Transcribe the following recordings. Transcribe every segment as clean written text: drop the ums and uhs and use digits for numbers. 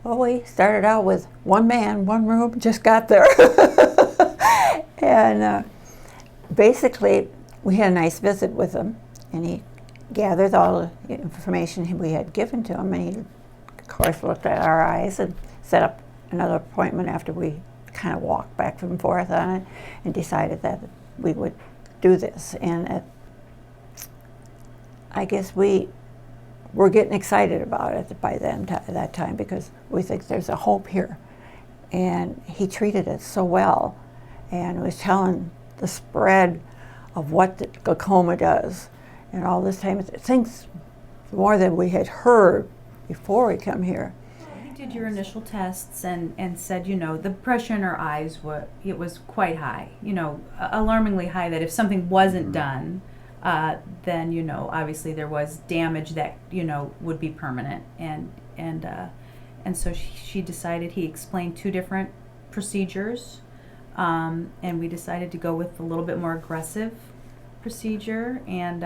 Well, we started out with one man, one room, just got there. And basically, we had a nice visit with him, and he gathered all the information we had given to him, and he, of course, looked at our eyes and set up another appointment after we kind of walked back and forth on it and decided that we would do this. And I guess we were getting excited about it by then, that time, because we think there's a hope here. And he treated it so well and was telling the spread of what the glaucoma does. And all this time, things more than we had heard before we come here. He did your initial tests and said, you know, the pressure in her eyes was quite high, you know, alarmingly high, that if something wasn't done, then, you know, obviously there was damage that, you know, would be permanent. And so she decided, he explained 2 different procedures, and we decided to go with a little bit more aggressive procedure, and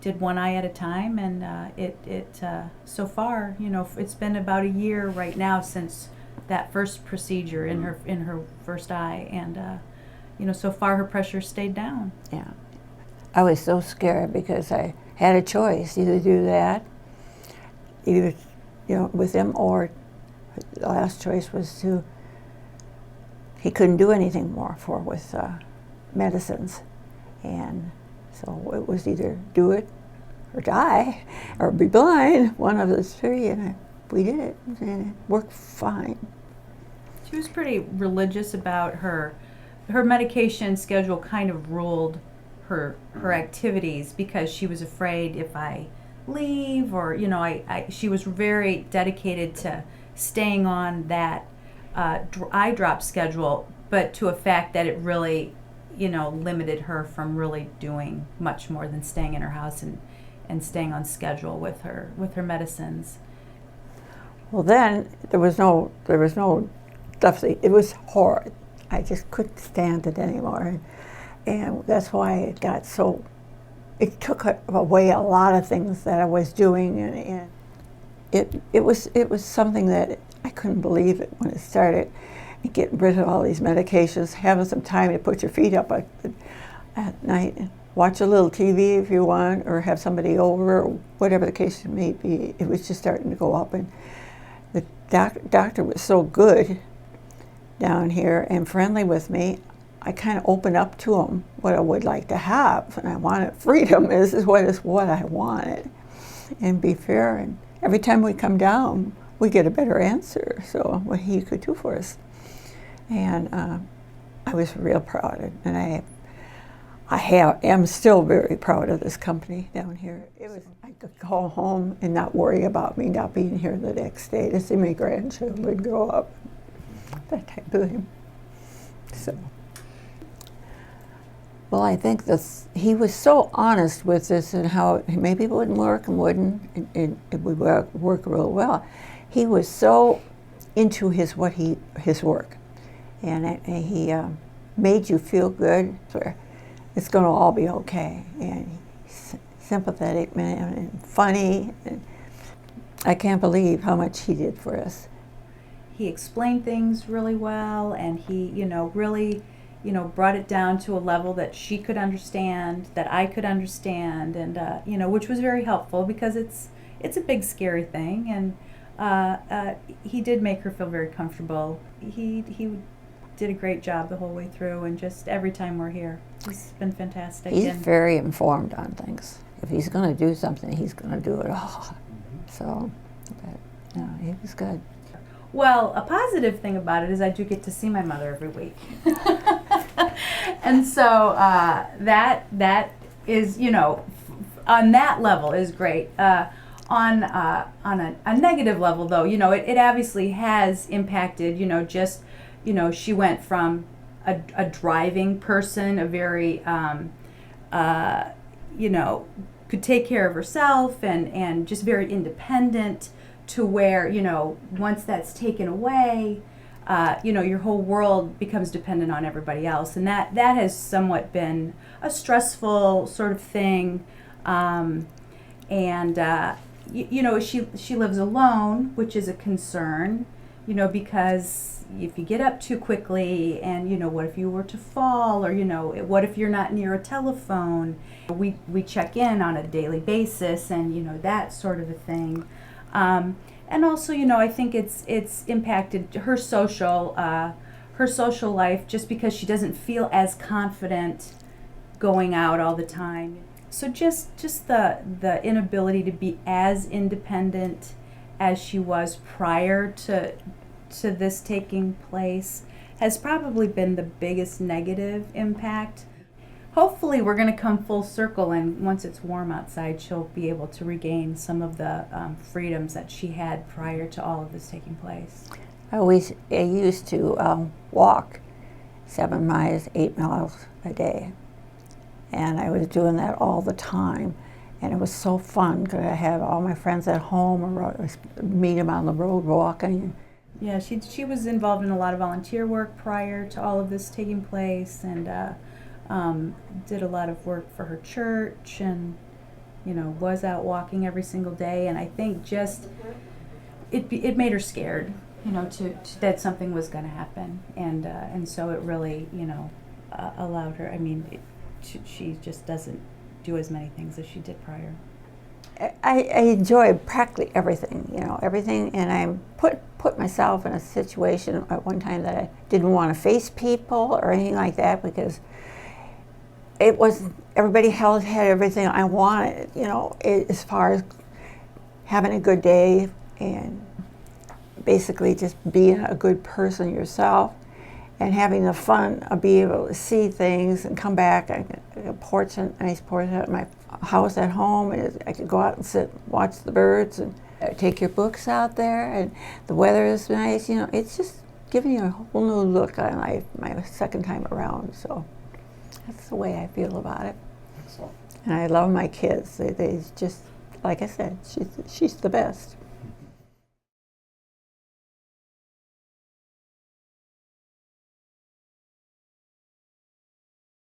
did one eye at a time, and it so far, you know, it's been about a year right now since that first procedure in her first eye, and you know, so far her pressure stayed down. Yeah, I was so scared because I had a choice: either do that, either, you know, with him, or the last choice was to. He couldn't do anything more with medicines, and so it was either do it or die or be blind, one of the 3, and we did it, and it worked fine. She was pretty religious about her medication schedule. Kind of ruled her activities, because she was afraid if I leave, or, you know, she was very dedicated to staying on that eye drop schedule, but to a fact that it really, you know, limited her from really doing much more than staying in her house and staying on schedule with her medicines. Well, then there was no stuff. It was horrid. I just couldn't stand it anymore, and that's why it got so. It took away a lot of things that I was doing, and it was something that I couldn't believe it when it started. Getting rid of all these medications, having some time to put your feet up at night and watch a little TV if you want, or have somebody over, or whatever the case may be. It was just starting to go up, and the doctor was so good down here and friendly with me. I kind of opened up to him what I would like to have, and I wanted freedom. This is what I wanted, and be fair. And every time we come down, we get a better answer. So what he could do for us. And I was real proud, and I am still very proud of this company down here. I could call home and not worry about me not being here the next day to see my grandchildren grow up, that type of thing. So, well, I think he was so honest with this, and how maybe it wouldn't work and wouldn't, and it would work real well. He was so into his work. And he made you feel good. It's going to all be okay. And he's sympathetic, man, and funny. And I can't believe how much he did for us. He explained things really well, and he, you know, really, you know, brought it down to a level that she could understand, that I could understand, and you know, which was very helpful, because it's a big, scary thing, and he did make her feel very comfortable. He did a great job the whole way through, and just every time we're here, he's been fantastic. He's very informed on things. If he's going to do something, he's going to do it all. So, no, he was good. Well, a positive thing about it is I do get to see my mother every week, and so that is, you know, on that level is great. On a negative level, though, you know, it obviously has impacted, you know, just. You know, she went from a driving person, a very, you know, could take care of herself and just very independent, to where, you know, once that's taken away, you know, your whole world becomes dependent on everybody else. And that has somewhat been a stressful sort of thing. And you know, she lives alone, which is a concern, you know, because if you get up too quickly and, you know, what if you were to fall, or, you know, what if you're not near a telephone? We check in on a daily basis, and, you know, that sort of a thing. And also, you know, I think it's impacted her social life, just because she doesn't feel as confident going out all the time. So just the inability to be as independent as she was prior to this taking place has probably been the biggest negative impact. Hopefully we're going to come full circle, and once it's warm outside, she'll be able to regain some of the freedoms that she had prior to all of this taking place. I used to walk 7 miles, 8 miles a day. And I was doing that all the time. And it was so fun because I had all my friends at home, or meet them on the road walking. Yeah, she was involved in a lot of volunteer work prior to all of this taking place, and did a lot of work for her church, and, you know, was out walking every single day. And I think just it made her scared, you know, to that something was going to happen, and so it really, you know, allowed her. I mean, she just doesn't do as many things as she did prior. I enjoy practically everything, you know, everything, and I put myself in a situation at one time that I didn't want to face people or anything like that, because it wasn't, everybody had everything I wanted, you know, as far as having a good day and basically just being a good person yourself and having the fun of being able to see things and come back. I got a nice porch at my house at home, and I could go out and sit, watch the birds, and take your books out there, and the weather is nice. You know, it's just giving you a whole new look on life my second time around. So that's the way I feel about it. And I love my kids. They just, like I said, she's the best.